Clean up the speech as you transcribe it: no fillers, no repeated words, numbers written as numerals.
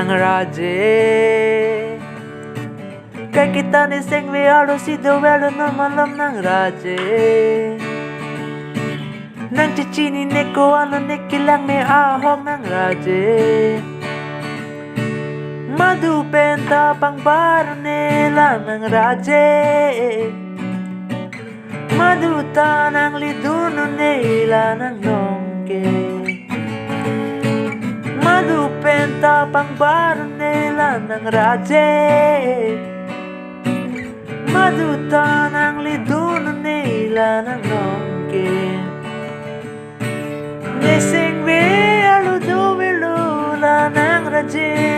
ng radye. Kay kita ni Sengwealo si Dowelo na malam ng radye. Nang chichini neko ano nekilang may ahong ng radye. Madupenta pang baro nila ng radye. Maduta ng liduno nila ng nongke. Madupenta pang baro nila ng radye. Maduta ng liduno nila ng nongke. Neseng we alu do we lula ng radye.